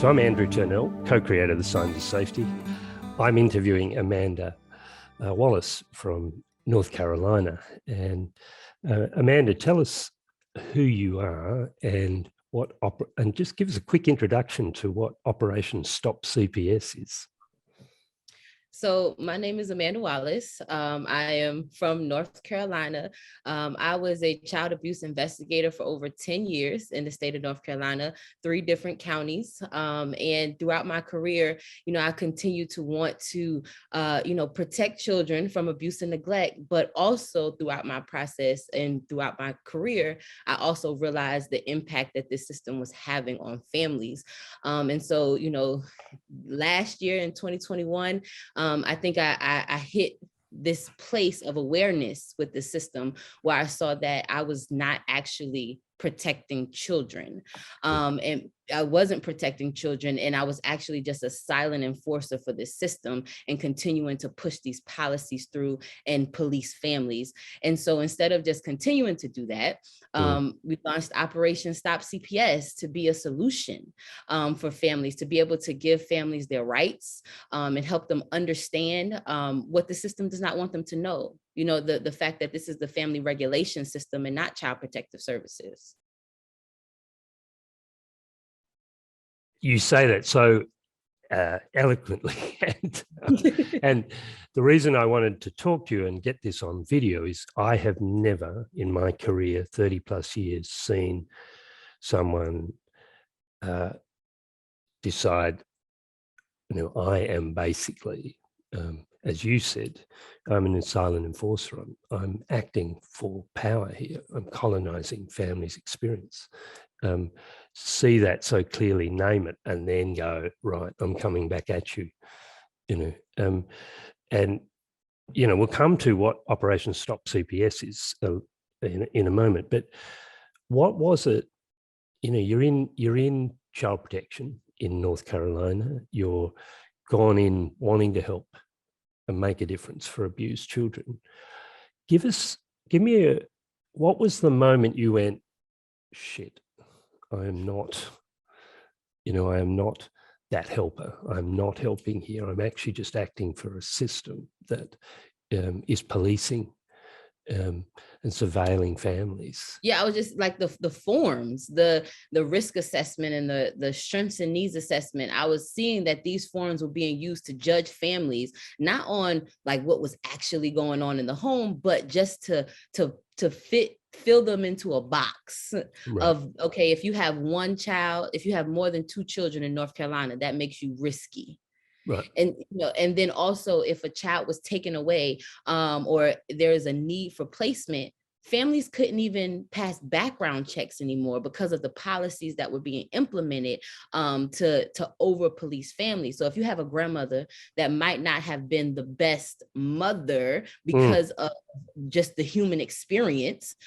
So I'm Andrew Turnell, co-creator of the Signs of Safety. I'm interviewing Amanda Wallace from North Carolina. And Amanda, tell us who you are and and just give us a quick introduction to what Operation Stop CPS is. So my name is Amanda Wallace. I am from North Carolina. I was a child abuse investigator for over 10 years in the state of North Carolina, 3 different counties. And throughout my career, I continue to want to, protect children from abuse and neglect, but also throughout my process and throughout my career, I also realized the impact that this system was having on families. And so, last year in 2021, I think I hit this place of awareness with the system where I saw that I was not actually protecting children. And I wasn't protecting children, and I was actually just a silent enforcer for this system and continuing to push these policies through and police families. And so instead of just continuing to do that, we launched Operation Stop CPS to be a solution for families, to be able to give families their rights and help them understand what the system does not want them to know. The fact that this is the family regulation system and not child protective services. You say that so eloquently. And the reason I wanted to talk to you and get this on video is I have never in my career, 30 plus years, seen someone decide, I am basically, as you said, I'm an silent enforcer. I'm acting for power here. I'm colonizing families' experience. See that so clearly, name it, and then go, right, I'm coming back at you, and, we'll come to what Operation Stop CPS is in a moment, but what was it, you're in child protection in North Carolina, you're gone in wanting to help and make a difference for abused children. What was the moment you went, shit, I am not that helper. I'm not helping here. I'm actually just acting for a system that is policing and surveilling families. Yeah, I was just like the forms, the risk assessment and the strengths and needs assessment. I was seeing that these forms were being used to judge families, not on like what was actually going on in the home, but just to fill them into a box. Right. Of, okay, if you have one child, if you have more than 2 children in North Carolina, that makes you risky. Right. And and then also if a child was taken away or there is a need for placement, families couldn't even pass background checks anymore because of the policies that were being implemented to over police families. So if you have a grandmother that might not have been the best mother because of just the human experience,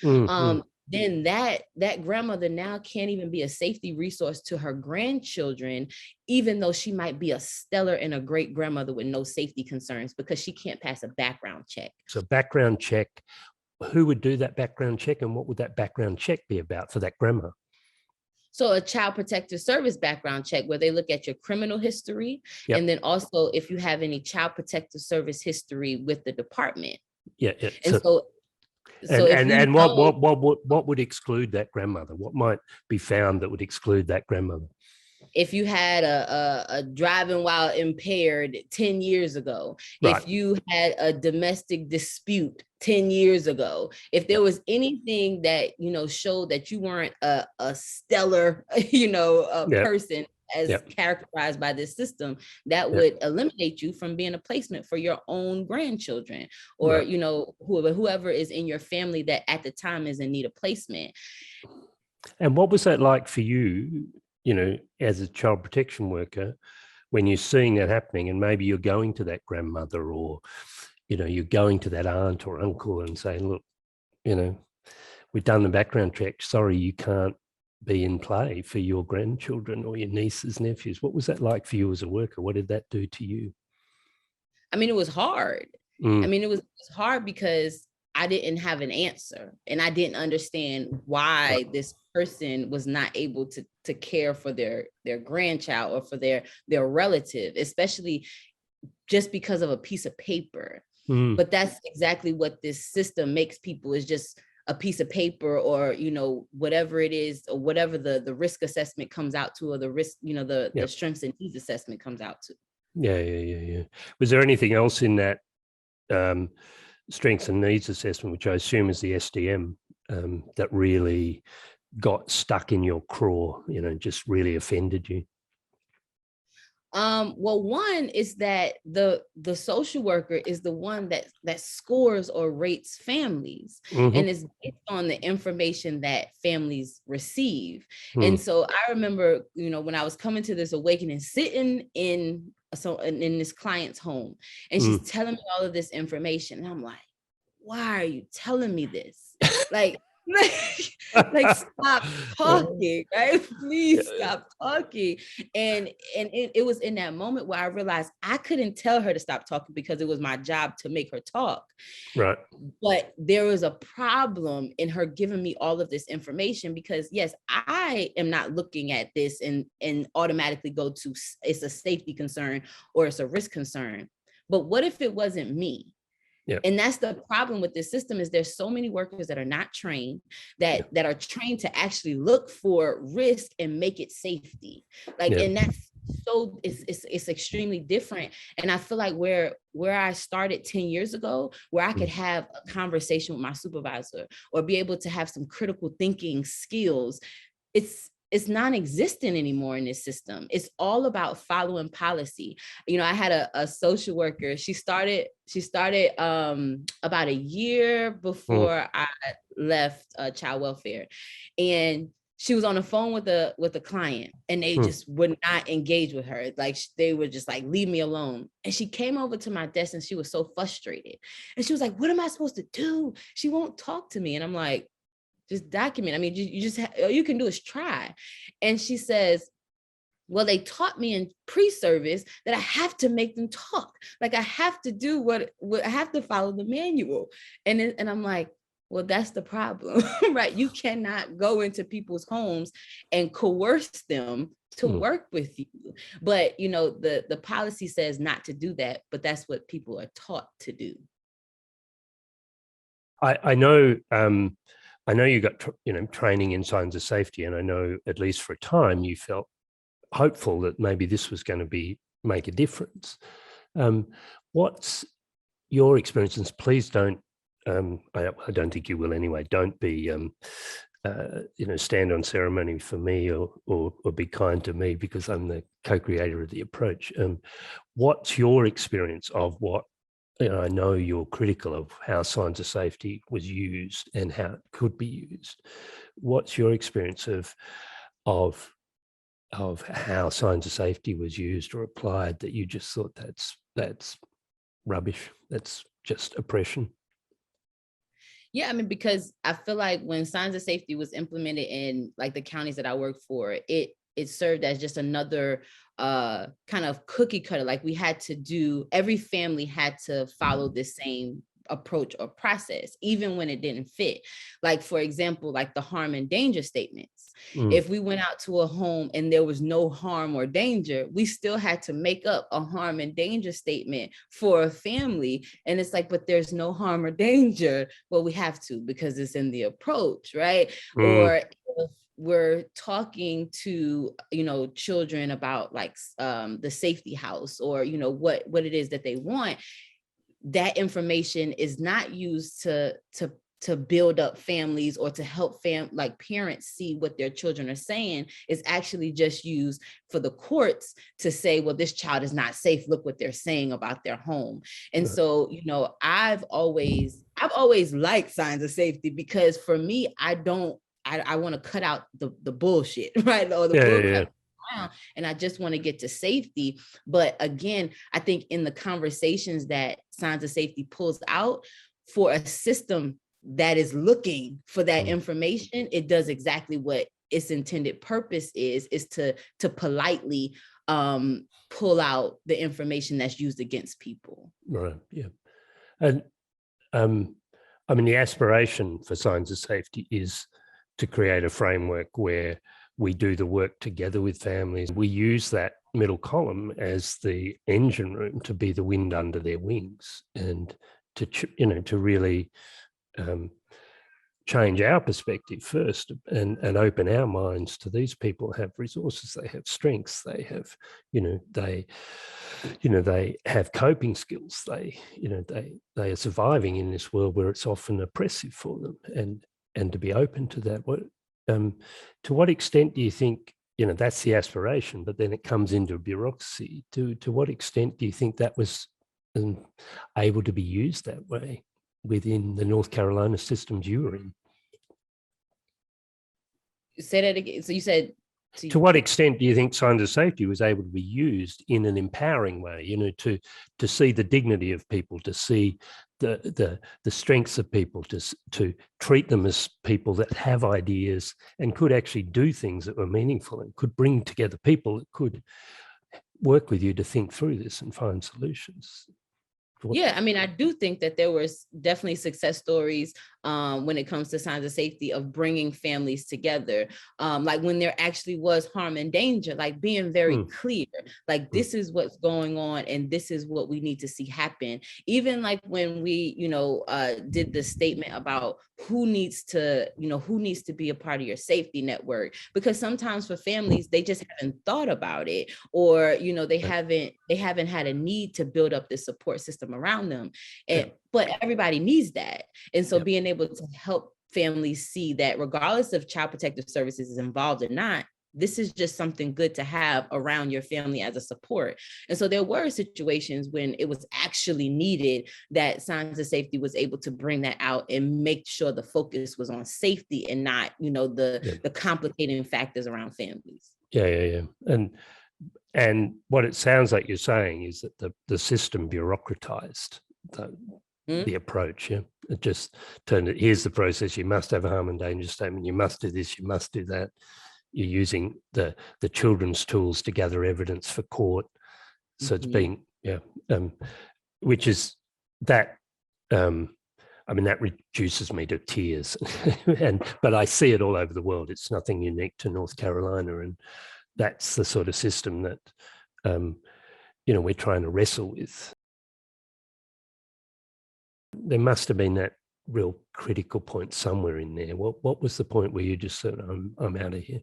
then that grandmother now can't even be a safety resource to her grandchildren, even though she might be a stellar and a great grandmother with no safety concerns because she can't pass a background check. So background check, who would do that background check and what would that background check be about for that grandma? So a child protective service background check where they look at your criminal history. Yep. And then also if you have any child protective service history with the department. Yeah. And what would exclude that grandmother? What might be found that would exclude that grandmother? If you had a driving while impaired 10 years ago, right. If you had a domestic dispute 10 years ago, if there was anything that, showed that you weren't a stellar, person as characterized by this system, that would eliminate you from being a placement for your own grandchildren or, right. Whoever is in your family that at the time is in need of placement. And what was that like for you, as a child protection worker, when you're seeing that happening and maybe you're going to that grandmother or, you're going to that aunt or uncle and saying, look, we've done the background check. Sorry, you can't be in play for your grandchildren or your nieces, nephews. What was that like for you as a worker? What did that do to you? I mean, it was hard. I mean, it was hard because I didn't have an answer, and I didn't understand why this person was not able to care for their grandchild or for their relative, especially just because of a piece of paper. But that's exactly what this system makes people, is just a piece of paper, or, you know, whatever it is, or whatever the risk assessment comes out to, or the risk, you know, the strengths and needs assessment comes out to. Yeah. Was there anything else in that strengths and needs assessment, which I assume is the SDM, that really got stuck in your craw, you know, just really offended you? Well, one is that the social worker is the one that scores or rates families, and is based on the information that families receive. And so I remember, you know, when I was coming to this awakening, sitting in this client's home, and she's telling me all of this information, and I'm like, why are you telling me this? Like, like stop talking, right? Please stop talking. And it was in that moment where I realized I couldn't tell her to stop talking, because it was my job to make her talk. Right. But there was a problem in her giving me all of this information, because yes, I am not looking at this and automatically go to, it's a safety concern or it's a risk concern. But what if it wasn't me? Yeah. And that's the problem with this system, is there's so many workers that are not trained, that are trained to actually look for risk and make it safety. Like, and that's so it's extremely different. And I feel like where I started 10 years ago, where I could have a conversation with my supervisor or be able to have some critical thinking skills, it's non-existent anymore in this system. It's all about following policy. You know, I had a social worker. She started about a year before I left child welfare, and she was on the phone with a client, and they just would not engage with her. Like, they were just like, leave me alone. And she came over to my desk, and she was so frustrated, and she was like, what am I supposed to do? She won't talk to me. And I'm like, just document. I mean, you just all you can do is try. And she says, well, they taught me in pre-service that I have to make them talk. Like, I have to do what I have to follow the manual. And I'm like, well, that's the problem, right? You cannot go into people's homes and coerce them to work with you. But, you know, the policy says not to do that, but that's what people are taught to do. I know. I know you got training in signs of safety, and I know at least for a time you felt hopeful that maybe this was going to make a difference. What's your experience? And please don't. I don't think you will anyway. Don't be, stand on ceremony for me or be kind to me, because I'm the co-creator of the approach. What's your experience of what? I know you're critical of how signs of safety was used and how it could be used. What's your experience of how signs of safety was used or applied that you just thought that's rubbish, that's just oppression? Yeah, I mean, because I feel like when signs of safety was implemented in like the counties that I work for, it served as just another kind of cookie cutter. Like, every family had to follow the same approach or process, even when it didn't fit. Like, for example, like the harm and danger statements. If we went out to a home and there was no harm or danger, we still had to make up a harm and danger statement for a family. And it's like, but there's no harm or danger. Well, we have to, because it's in the approach, right? Or if we're talking to, children about like the safety house, or, what it is that they want, that information is not used to build up families or to help parents see what their children are saying. Is actually just used for the courts to say, well, this child is not safe. Look what they're saying about their home. And so, I've always liked signs of safety, because for me, I want to cut out the bullshit, right? Or the bullcrap. And I just want to get to safety. But again, I think in the conversations that signs of safety pulls out, for a system that is looking for that information, it does exactly what its intended purpose is to politely pull out the information that's used against people. Right. Yeah. And I mean, the aspiration for Signs of Safety is to create a framework where we do the work together with families. We use that middle column as the engine room to be the wind under their wings, and to really change our perspective first, and open our minds to these people have resources, they have strengths, they have, they have coping skills, they are surviving in this world where it's often oppressive for them, and to be open to that. To what extent do you think, that's the aspiration, but then it comes into bureaucracy? To what extent do you think that was able to be used that way within the North Carolina systems you were in? Say that again. So you said, to what extent do you think Signs of Safety was able to be used in an empowering way, to see the dignity of people, to see the strengths of people, to treat them as people that have ideas and could actually do things that were meaningful and could bring together people that could work with you to think through this and find solutions? Yeah, I mean, I do think that there was definitely success stories when it comes to Signs of Safety of bringing families together, like when there actually was harm and danger, like being very clear, like this is what's going on and this is what we need to see happen. Even like when we, did the statement about who needs to be a part of your safety network, because sometimes for families, they just haven't thought about it, or, they haven't had a need to build up this support system around them. But everybody needs that. And so being able to help families see that regardless of Child Protective Services is involved or not, this is just something good to have around your family as a support. And so there were situations when it was actually needed that Signs of Safety was able to bring that out and make sure the focus was on safety and not, the complicating factors around families. Yeah. And what it sounds like you're saying is that the system bureaucratized the approach. Yeah, it just turned it. Here's the process. You must have a harm and danger statement. You must do this. You must do that. You're using the children's tools to gather evidence for court. So it's been which is that. I mean, that reduces me to tears. But I see it all over the world. It's nothing unique to North Carolina, and that's the sort of system that we're trying to wrestle with. There must have been that real critical point somewhere in there. What was the point where you just said, I'm out of here?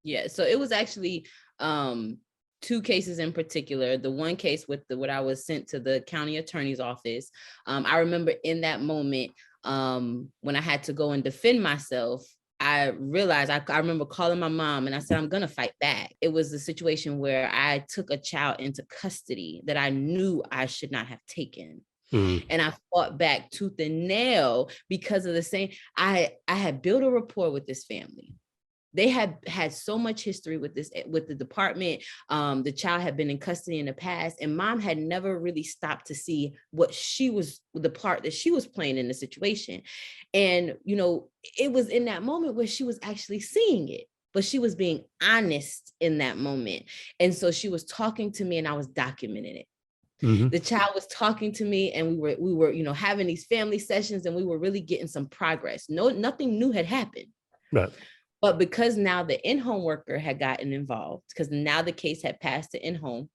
Yeah, so it was actually two cases in particular. The one case with what I was sent to the county attorney's office. I remember in that moment when I had to go and defend myself, I realized I remember calling my mom and I said, I'm going to fight back. It was a situation where I took a child into custody that I knew I should not have taken. And I fought back tooth and nail because of the same. I had built a rapport with this family. They had so much history with the department. The child had been in custody in the past, and mom had never really stopped to see the part that she was playing in the situation. And, it was in that moment where she was actually seeing it, but she was being honest in that moment. And so she was talking to me and I was documenting it. The child was talking to me and we were, having these family sessions and we were really getting some progress. Nothing new had happened. Right. But because now the in-home worker had gotten involved, because now the case had passed to in-home,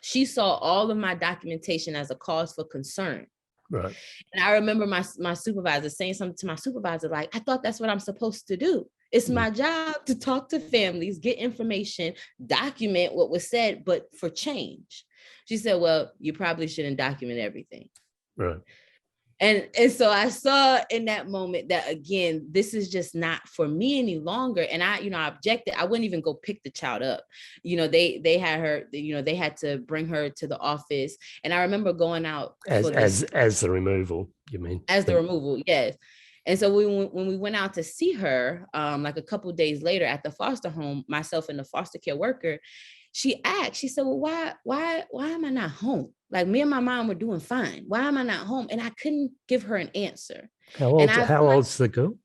she saw all of my documentation as a cause for concern. Right. And I remember my supervisor saying something to my supervisor, like, I thought that's what I'm supposed to do. It's my job to talk to families, get information, document what was said, but for change. She said, well, you probably shouldn't document everything. Right. And so I saw in that moment that, again, this is just not for me any longer. And I objected. I wouldn't even go pick the child up. They had her, they had to bring her to the office. And I remember going out as the removal, you mean? As the removal, yes. And so when we went out to see her, like a couple of days later at the foster home, myself and the foster care worker, she said, well, why am I not home? Like, me and my mom were doing fine. Why am I not home? And I couldn't give her an answer. How old's the girl?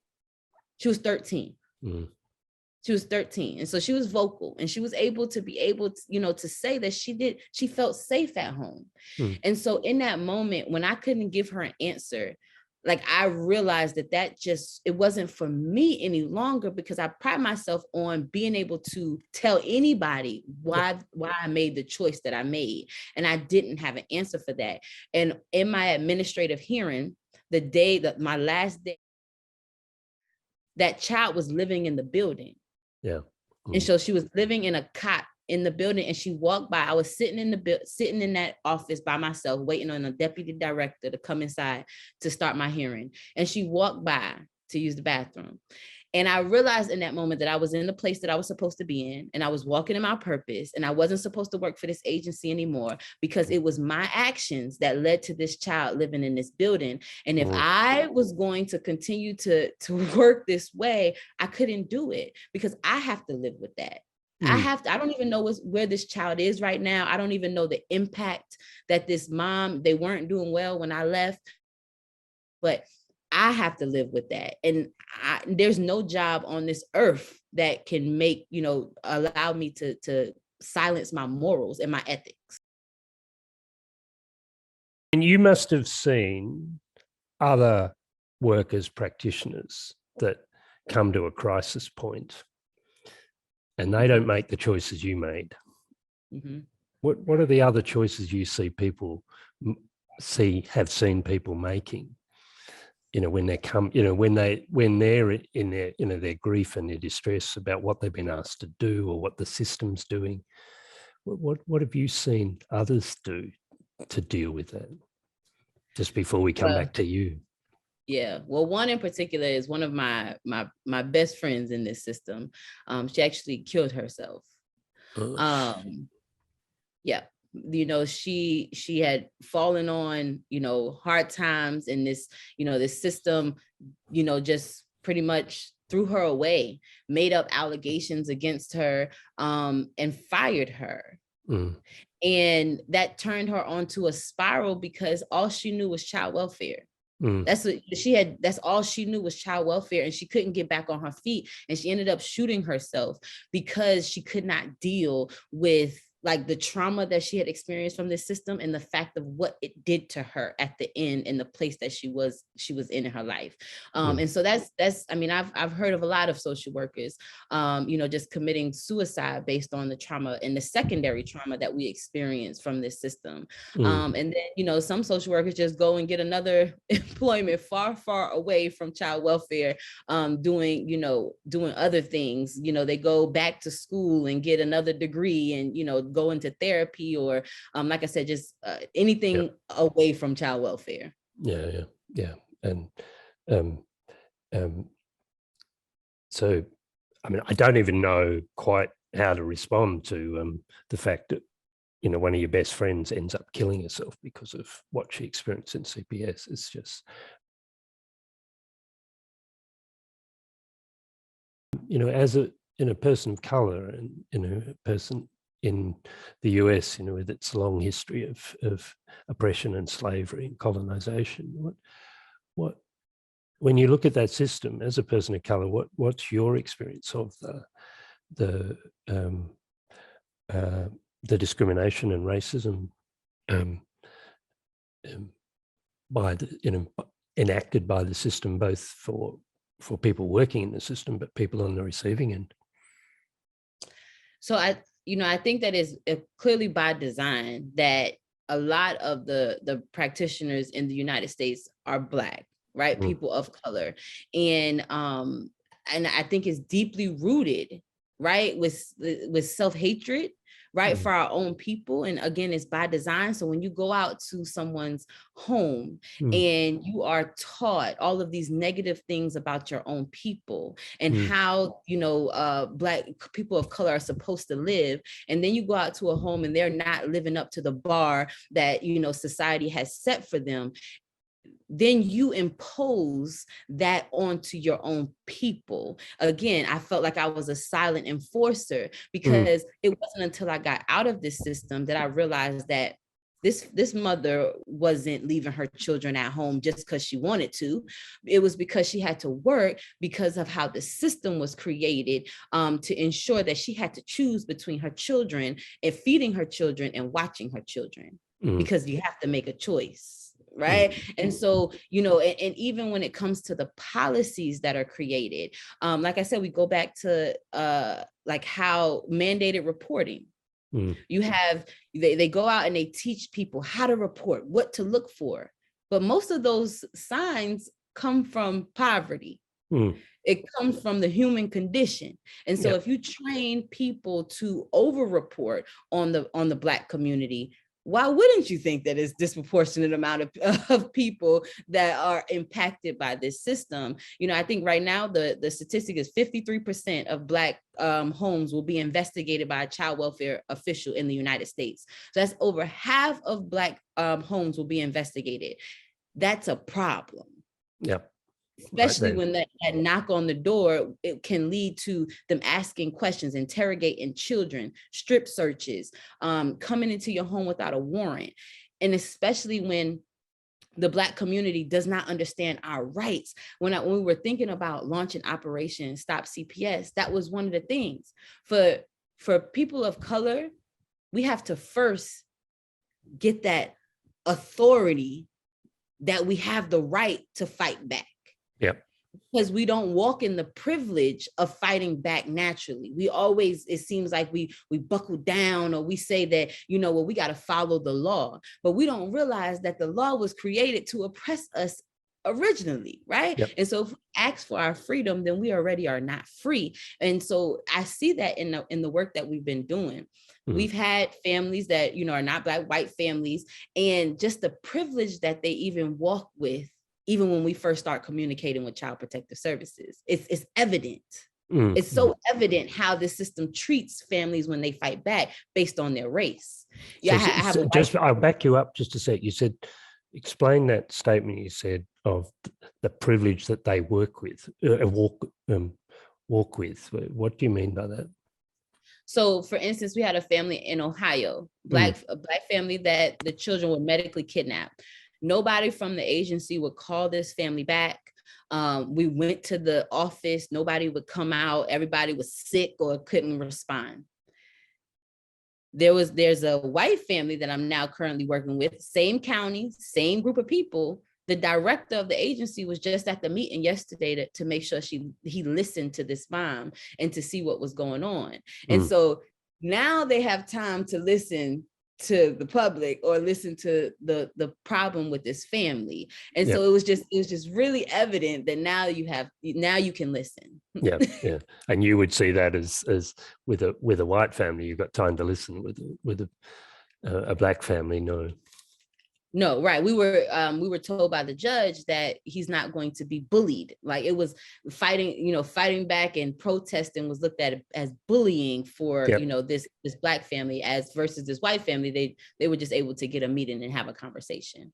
She was 13. She was 13. And so she was vocal and she was able to to say that she felt safe at home. And so in that moment, when I couldn't give her an answer, like I realized that just, it wasn't for me any longer, because I pride myself on being able to tell anybody why I made the choice that I made. And I didn't have an answer for that. And in my administrative hearing, the day that my last day, that child was living in the building. Yeah. And so she was living in a cot in the building, and she walked by. I was sitting in that office by myself, waiting on a deputy director to come inside to start my hearing. And she walked by to use the bathroom. And I realized in that moment that I was in the place that I was supposed to be in, and I was walking in my purpose, and I wasn't supposed to work for this agency anymore, because it was my actions that led to this child living in this building. And if I was going to continue to work this way, I couldn't do it, because I have to live with that. I don't even know where this child is right now. I don't even know the impact that this mom, they weren't doing well when I left, but I have to live with that. And there's no job on this earth that can make, allow me to silence my morals and my ethics. And you must have seen other workers, practitioners that come to a crisis point and they don't make the choices you made. What are the other choices you see people have seen people making? When they're in their grief and their distress about what they've been asked to do or what the system's doing. What have you seen others do to deal with that? Just before we come back to you. Yeah, well, one in particular is one of my best friends in this system. She actually killed herself. Yeah. She had fallen on, hard times, and this, this system, just pretty much threw her away, made up allegations against her, and fired her. And that turned her onto a spiral, because all she knew was child welfare. That's all she knew was child welfare, and she couldn't get back on her feet. And she ended up shooting herself because she could not deal with like the trauma that she had experienced from this system, and the fact of what it did to her at the end, in the place that she was in her life. And so that's, I mean, I've heard of a lot of social workers, just committing suicide based on the trauma and the secondary trauma that we experience from this system. And then, some social workers just go and get another employment far, far away from child welfare, doing other things. They go back to school and get another degree, and, go into therapy, or like I said, just anything away from child welfare. Yeah. And so, I mean, I don't even know quite how to respond to the fact that, one of your best friends ends up killing herself because of what she experienced in CPS. It's just, as a person of color, and, a person in the US, with its long history of oppression and slavery and colonization, when you look at that system as a person of color, what's your experience of the discrimination and racism enacted by the system, both for people working in the system, but people on the receiving end? So I think that is clearly by design, that a lot of the practitioners in the United States are Black, right? People of color. And I think it's deeply rooted, right, with self-hatred, right, for our own people. And again, it's by design. So when you go out to someone's home and you are taught all of these negative things about your own people, and how, Black people of color are supposed to live, and then you go out to a home and they're not living up to the bar that, society has set for them, then you impose that onto your own people. Again, I felt like I was a silent enforcer, because it wasn't until I got out of this system that I realized that this mother wasn't leaving her children at home just because she wanted to. It was because she had to work, because of how the system was created, to ensure that she had to choose between her children and feeding her children and watching her children, because you have to make a choice. right? And so, and even when it comes to the policies that are created, like I said, we go back to like how mandated reporting. You have, they go out and they teach people how to report, what to look for. But most of those signs come from poverty. It comes from the human condition. And so if you train people to over-report on the Black community, why wouldn't you think that it's disproportionate amount of people that are impacted by this system? I think right now the statistic is 53% of Black homes will be investigated by a child welfare official in the United States. So that's over half of Black homes will be investigated. That's a problem. Yep. Especially when that knock on the door, it can lead to them asking questions, interrogating children, strip searches, coming into your home without a warrant. And especially when the Black community does not understand our rights. When we were thinking about launching Operation Stop CPS, that was one of the things. For people of color, we have to first get that authority that we have the right to fight back. Yep. Because we don't walk in the privilege of fighting back naturally. We always, it seems like we buckle down, or we say that, we got to follow the law, but we don't realize that the law was created to oppress us originally, right? Yep. And so if we ask for our freedom, then we already are not free. And so I see that in the work that we've been doing. We've had families that, are not Black, white families, and just the privilege that they even walk with, even when we first start communicating with Child Protective Services, it's evident. It's so evident how this system treats families when they fight back based on their race. I'll back you up just a sec. You said, explain that statement you said of the privilege that they work with, walk with. What do you mean by that? So, for instance, we had a family in Ohio, a Black family that the children were medically kidnapped. Nobody from the agency would call this family back. We went to the office, nobody would come out, everybody was sick or couldn't respond. There's a white family that I'm now currently working with, same county, same group of people. The director of the agency was just at the meeting yesterday to make sure he listened to this mom and to see what was going on. And so now they have time to listen to the public or listen to the problem with this family. And so it was just really evident that now you can listen. Yeah. And you would see that as with a white family, you've got time to listen. With a Black family, no. No, right. We were told by the judge that he's not going to be bullied. Like, it was fighting back and protesting was looked at as bullying for, this Black family, as versus this white family. They were just able to get a meeting and have a conversation.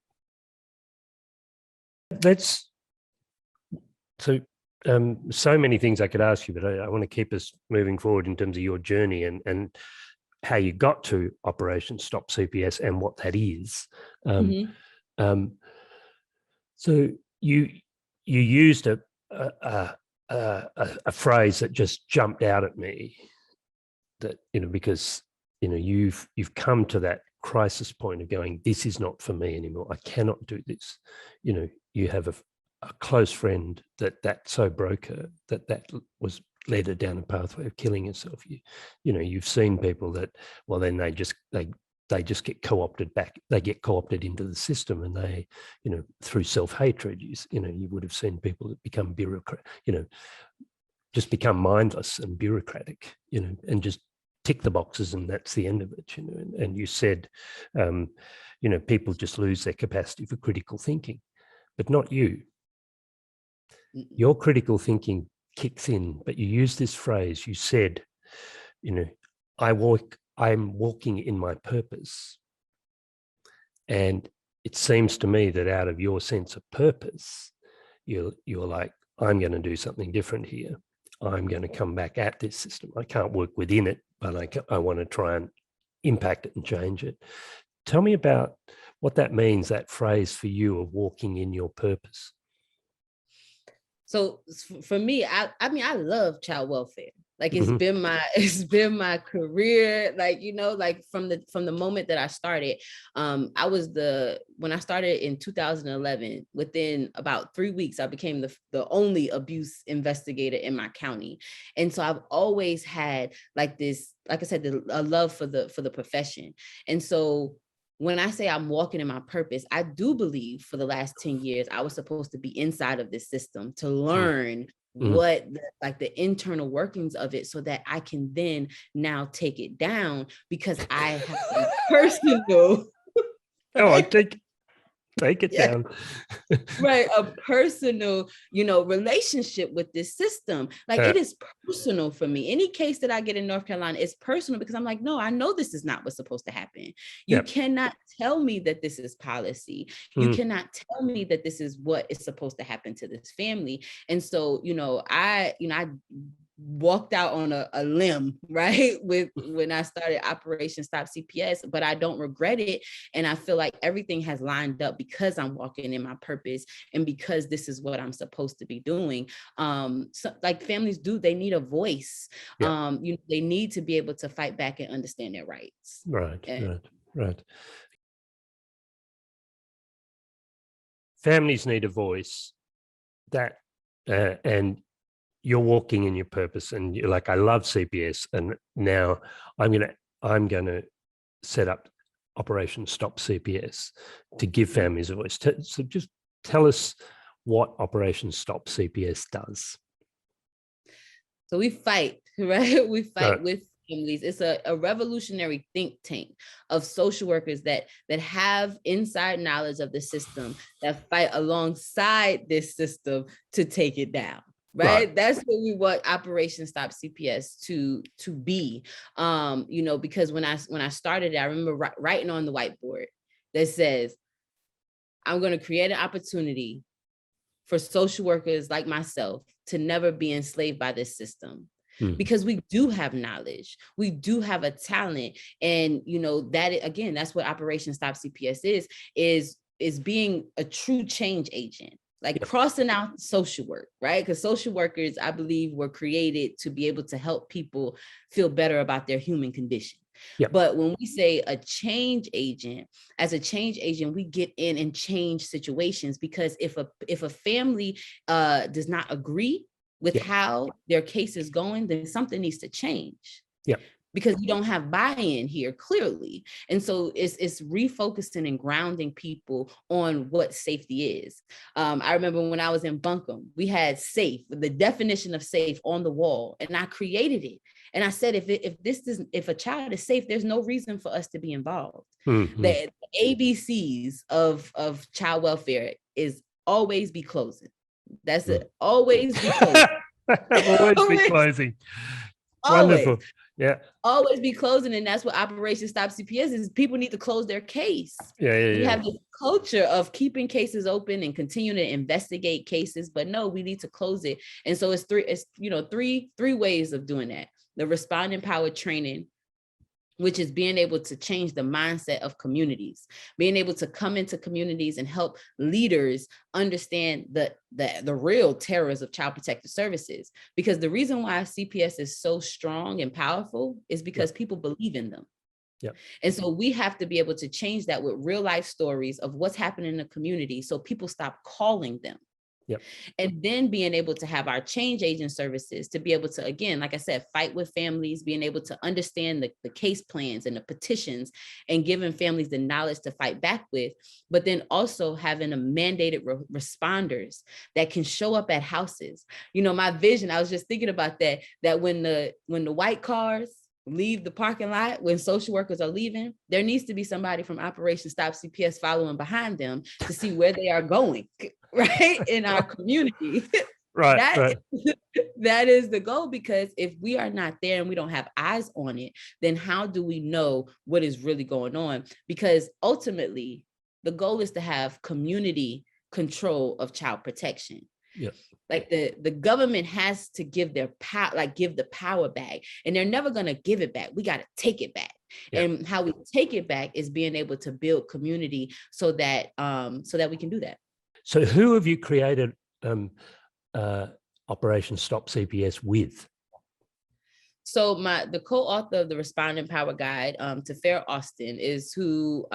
So many things I could ask you, but I want to keep us moving forward in terms of your journey and how you got to Operation Stop CPS and what that is. So you used a phrase that just jumped out at me, that because you've come to that crisis point of going, this is not for me anymore. I cannot do this. You have a close friend that so broke her that was led her down a pathway of killing herself. You've seen people that, well, then they just get co-opted back. They get co-opted into the system, and they, through self-hatred, you would have seen people that become bureaucrat, just become mindless and bureaucratic, and just tick the boxes, and that's the end of it. And you said, people just lose their capacity for critical thinking, but not you. Your critical thinking kicks in, but you use this phrase. You said, I'm walking in my purpose. And it seems to me that out of your sense of purpose, you're like, I'm going to do something different here. I'm going to come back at this system. I can't work within it, but I want to try and impact it and change it. Tell me about what that means, that phrase for you of walking in your purpose. So for me, I love child welfare. Like Mhm. it's been my career. Like, like from the moment that I started, when I started in 2011, within about 3 weeks, I became the only abuse investigator in my county. And so I've always had like this, like I said, a love for the profession. And so when I say I'm walking in my purpose, I do believe for the last 10 years, I was supposed to be inside of this system to Mm. learn Mm. like the internal workings of it, so that I can then now take it down, because I have a personal, Go on, take it yeah, down. right, a personal, relationship with this system. Like, it is personal for me. Any case that I get in North Carolina is personal, because I'm like, no, I know this is not what's supposed to happen. You Yeah. cannot tell me that this is policy. You cannot tell me that this is what is supposed to happen to this family. And so, I walked out on a limb, right, when I started Operation Stop CPS, but I don't regret it. And I feel like everything has lined up because I'm walking in my purpose, and because this is what I'm supposed to be doing. So like, families they need a voice. Yeah. They need to be able to fight back and understand their rights. Right. And Right. Families need a voice, that and you're walking in your purpose, and you're like, I love CPS, and now I'm gonna set up Operation Stop CPS to give families a voice. So just tell us what Operation Stop CPS does. So we fight, right? We fight Right. with families. It's a revolutionary think tank of social workers that have inside knowledge of the system, that fight alongside this system to take it down. Right. That's what we want Operation Stop CPS to be. Because when I started it, I remember writing on the whiteboard that says, I'm going to create an opportunity for social workers like myself to never be enslaved by this system. Because we do have knowledge, we do have a talent. And that's what Operation Stop CPS is being a true change agent, like crossing out social work, right? Because social workers, I believe, were created to be able to help people feel better about their human condition. Yep. But when we say a change agent, as a change agent, we get in and change situations, because if a family does not agree with how their case is going, then something needs to change. Yeah. Because you don't have buy-in here, clearly. And so it's refocusing and grounding people on what safety is. I remember when I was in Buncombe, we had safe, the definition of safe on the wall, and I created it. And I said, if a child is safe, there's no reason for us to be involved. The ABCs of child welfare is always be closing. That's it. Always be closing. Always be closing. Always. Wonderful. Yeah. Always be closing. And that's what Operation Stop CPS is. People need to close their case. We have this culture of keeping cases open and continuing to investigate cases, but no, we need to close it. And so it's three ways of doing that. The respond empowered training, which is being able to change the mindset of communities, being able to come into communities and help leaders understand the real terrors of child protective services. Because the reason why CPS is so strong and powerful is because people believe in them. And so we have to be able to change that with real life stories of what's happening in the community, so people stop calling them. And then being able to have our change agent services to be able to, again, like I said, fight with families, being able to understand the case plans and the petitions, and giving families the knowledge to fight back with, but then also having a mandated responders that can show up at houses. My vision, I was just thinking about that when the white cars leave the parking lot, when social workers are leaving, there needs to be somebody from Operation Stop CPS following behind them to see where they are going, right, in our community. That is the goal, because if we are not there and we don't have eyes on it, then how do we know what is really going on? Because ultimately, the goal is to have community control of child protection. Like the government has to give their power, give the power back, and they're never going to give it back. We got to take it back. And how we take it back is being able to build community so that we can do that. So who have you created Operation Stop CPS with? So the co-author of the Respondent Power Guide, Tafera Austin, is who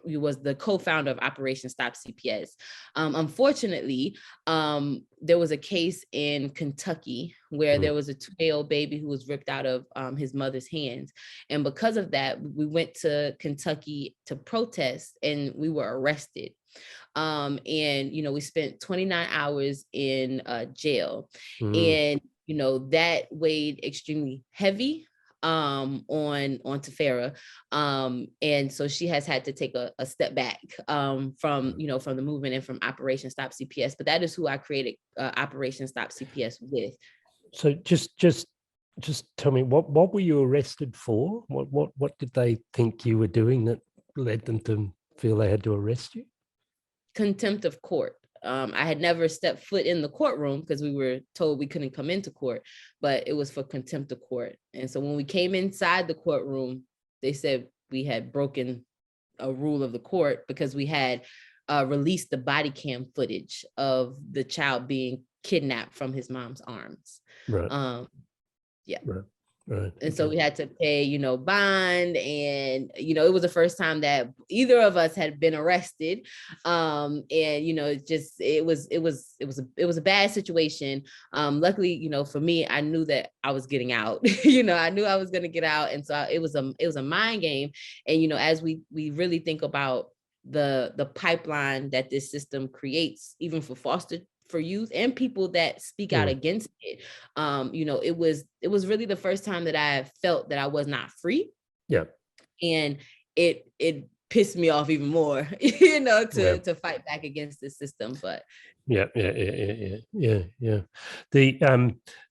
was the co-founder of Operation Stop CPS. Unfortunately, there was a case in Kentucky where there was a 2-day-old baby who was ripped out of his mother's hands. And because of that, we went to Kentucky to protest and we were arrested. And, we spent 29 hours in jail. And that weighed extremely heavy on Tafera. And so she has had to take a step back from the movement and from Operation Stop CPS. But that is who I created Operation Stop CPS with. So just tell me, what were you arrested for? What did they think you were doing that led them to feel they had to arrest you? Contempt of court. I had never stepped foot in the courtroom because we were told we couldn't come into court, but it was for contempt of court. And so when we came inside the courtroom, they said we had broken a rule of the court because we had released the body cam footage of the child being kidnapped from his mom's arms. Right. Yeah. Right. And so we had to pay, bond, and it was the first time that either of us had been arrested, and it was a bad situation. Luckily, for me, I knew that I was getting out. I knew I was going to get out, and so it was a mind game. And as we really think about the pipeline that this system creates, even for foster for youth and people that speak out against it, it was really the first time that I felt that I was not free. Yeah. And it pissed me off even more, to fight back against this system. But yeah.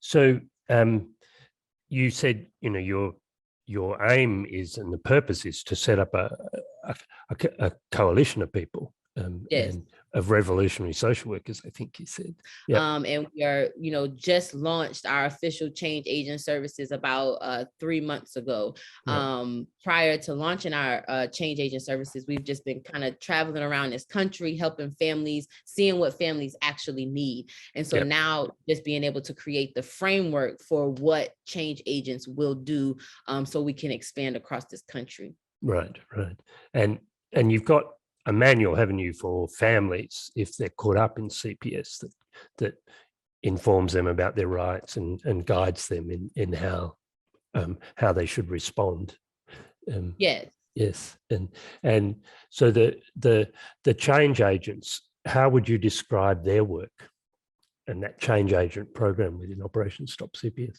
So you said, your aim is, and the purpose is, to set up a coalition of people. Yes. And of revolutionary social workers, I think you said. Yeah. And we are, just launched our official change agent services about 3 months ago. Prior to launching our change agent services, we've just been kind of traveling around this country, helping families, seeing what families actually need. And so now just being able to create the framework for what change agents will do, so we can expand across this country. Right. And you've got a manual, haven't you, for families if they're caught up in CPS that informs them about their rights and guides them in how they should respond. Yes. And so the change agents, how would you describe their work and that change agent program within Operation Stop CPS?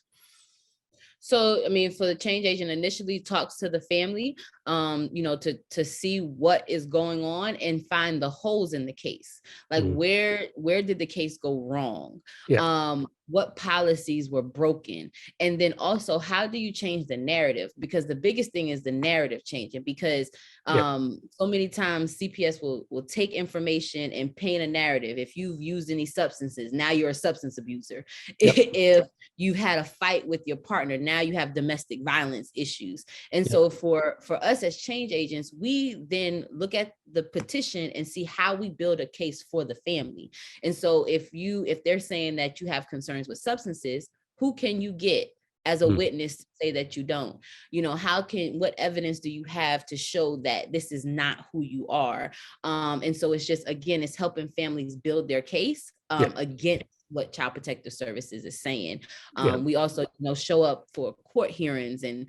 So, for the change agent, initially talks to the family, to see what is going on and find the holes in the case. Like where did the case go wrong? What policies were broken? And then also, how do you change the narrative? Because the biggest thing is the narrative changing, because so many times CPS will take information and paint a narrative. If you've used any substances, now you're a substance abuser. If you had a fight with your partner, now you have domestic violence issues. And so for us as change agents, we then look at the petition and see how we build a case for the family. And so if they're saying that you have concerns with substances, who can you get as a witness to say that you don't? What evidence do you have to show that this is not who you are? And so it's just, again, it's helping families build their case against what Child Protective Services is saying. We also, show up for court hearings and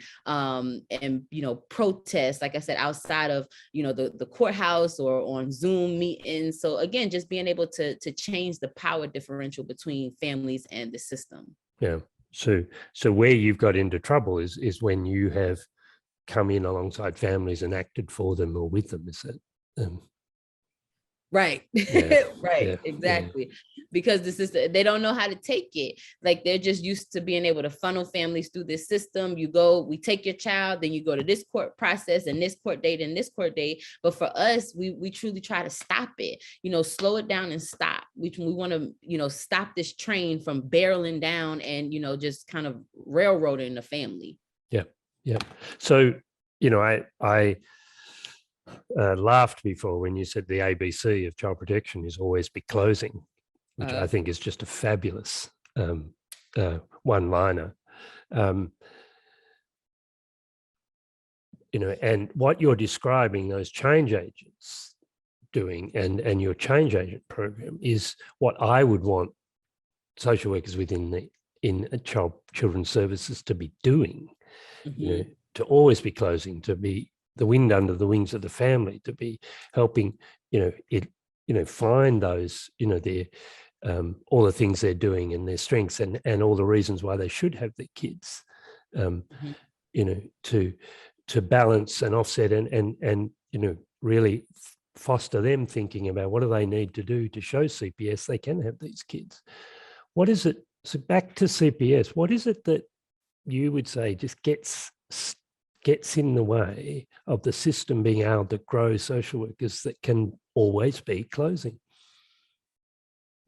protests, like I said, outside of, the courthouse or on Zoom meetings. So again, just being able to change the power differential between families and the system. Yeah. So where you've got into trouble is when you have come in alongside families and acted for them or with them, is it? Right. Right. Exactly. Because the system, they don't know how to take it. Like, they're just used to being able to funnel families through this system. We take your child, then you go to this court process and this court date and this court date. But for us, we truly try to stop it, slow it down and stop. We want to, stop this train from barreling down and, just kind of railroading the family. Yeah. So, I laughed before when you said the ABC of child protection is always be closing, which I think is just a fabulous one-liner. and what you're describing, those change agents doing, and your change agent program is what I would want social workers within children's services to be doing. To always be closing, to be the wind under the wings of the family, to be helping, find those, their all the things they're doing and their strengths and all the reasons why they should have their kids, to balance and offset and really foster them thinking about what do they need to do to show CPS they can have these kids. What is it? So back to CPS, what is it that you would say just gets in the way of the system being able to grow social workers that can always be closing?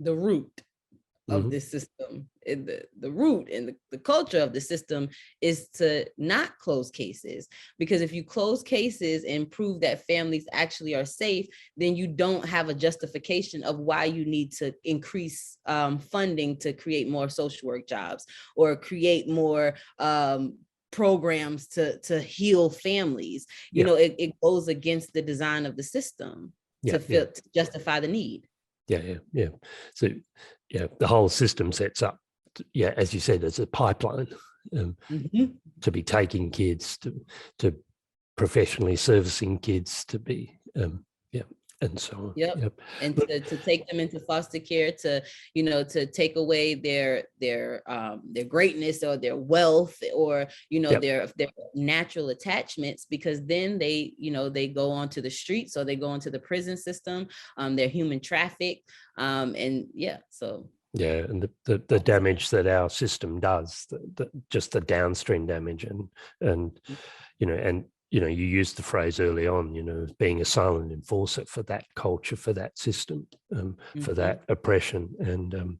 The root of this system, the root and the culture of the system is to not close cases, because if you close cases and prove that families actually are safe, then you don't have a justification of why you need to increase funding to create more social work jobs or create more programs to heal families. It goes against the design of the system to justify the need. So the whole system sets up, as you said, as a pipeline to be taking kids, to professionally servicing kids, to be and so on. And to take them into foster care, to take away their greatness or their wealth or their natural attachments, because then they go onto the streets or they go into the prison system. They're human trafficked, and the damage that our system does, just the downstream damage, and you used the phrase early on, being a silent enforcer for that culture, for that system, for that oppression. And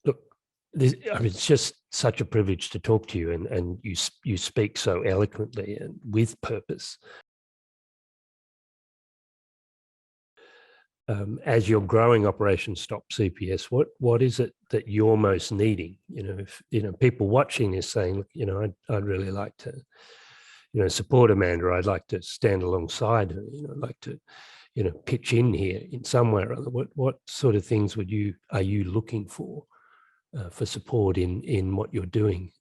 look, it's just such a privilege to talk to you, and you speak so eloquently and with purpose. As you're growing Operation Stop CPS, what is it that you're most needing? If people watching this saying, look, I'd really like to, support Amanda. I'd like to stand alongside her. I'd like to, pitch in here in some way or other. What sort of things are you looking for support in what you're doing?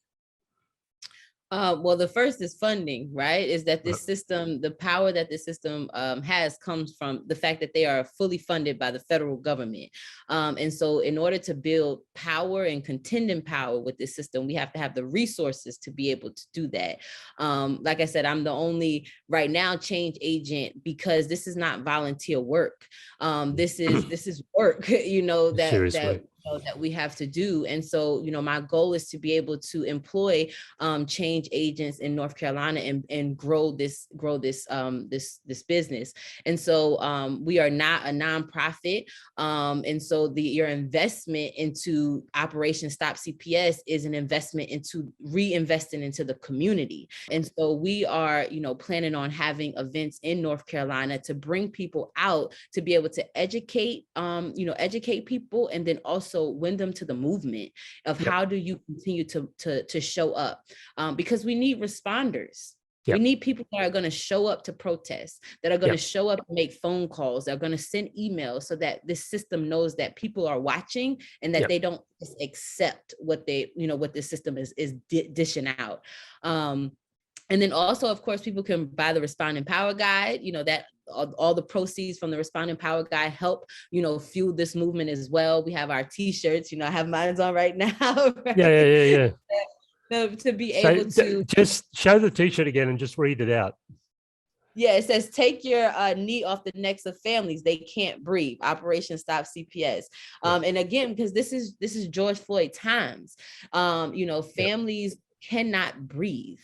Well, the first is funding, right? Is that this system, the power that this system has comes from the fact that they are fully funded by the federal government. And so in order to build power and contending power with this system, we have to have the resources to be able to do that. Like I said, I'm the only right now change agent because this is not volunteer work. This is work, that we have to do. And so, my goal is to be able to employ change agents in North Carolina and grow this business. And so we are not a nonprofit. And so your investment into Operation Stop CPS is an investment into reinvesting into the community. And so we are, planning on having events in North Carolina to bring people out to be able to educate people, and then also win them to the movement of how do you continue to show up, because we need responders. We need people that are going to show up to protest, that are going to show up and make phone calls, that are going to send emails, so that this system knows that people are watching and that they don't just accept what what the system is dishing out. And then also, of course, people can buy the Responding Power Guide, that all the proceeds from the Responding Power Guide help, fuel this movement as well. We have our t-shirts, I have mine on right now. Right? Yeah. To be able to just show the t-shirt again and just read it out. Yeah, it says, take your knee off the necks of families. They can't breathe. Operation Stop CPS. And again, because this is George Floyd times, families cannot breathe.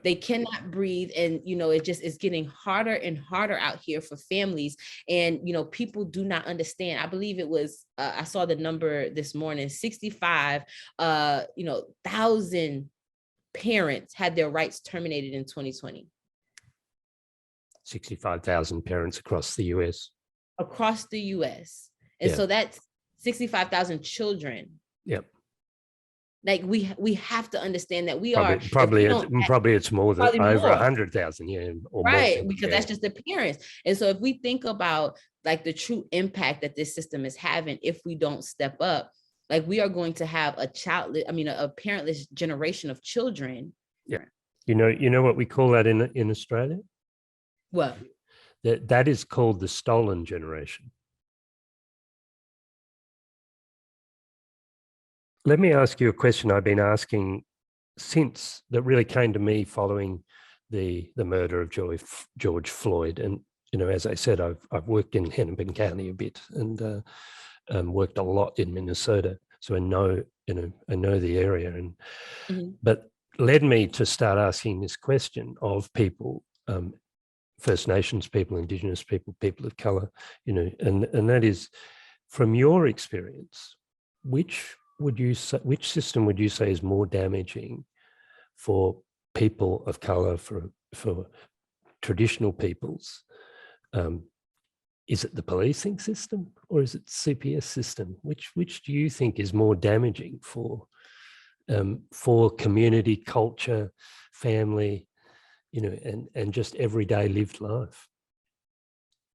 They cannot breathe. And, it just is getting harder and harder out here for families. And, people do not understand. I believe it was, I saw the number this morning, 65,000 parents had their rights terminated in 2020. 65,000 parents across the US. Across the US. And so that's 65,000 children. Like we have to understand that we Probably, are, if we probably, don't, probably it's more than probably over more, 100,000, yeah, or more. right? Because Yeah. that's just the parents. And so if we think about like the true impact that this system is having, if we don't step up, like we are going to have a parentless generation of children. Yeah. You know what we call that in Australia? What? That is called the stolen generation. Let me ask you a question I've been asking since, that really came to me following the murder of George Floyd. And, as I said, I've worked in Hennepin County a bit and worked a lot in Minnesota. So I know the area. And but led me to start asking this question of people, First Nations people, Indigenous people, people of color, and that is, from your experience, which system would you say is more damaging for people of color, for traditional peoples? Is it the policing system or is it the CPS system? Which do you think is more damaging for community, culture, family, and just everyday lived life?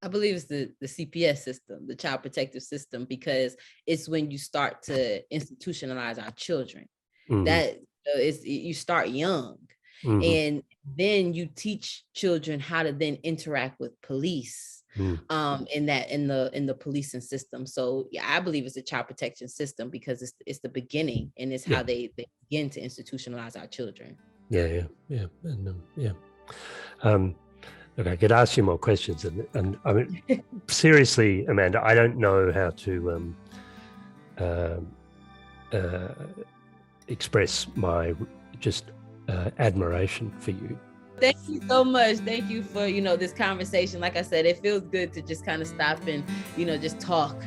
I believe it's the CPS system, the child protective system, because it's when you start to institutionalize our children. That is, you start young, and then you teach children how to then interact with police, in the policing system. So yeah, I believe it's a child protection system because it's the beginning, and it's how they begin to institutionalize our children. Yeah. Look, I could ask you more questions, and I mean, seriously, Amanda, I don't know how to express my just admiration for you. Thank you so much. Thank you for, this conversation. Like I said, it feels good to just kind of stop and, just talk.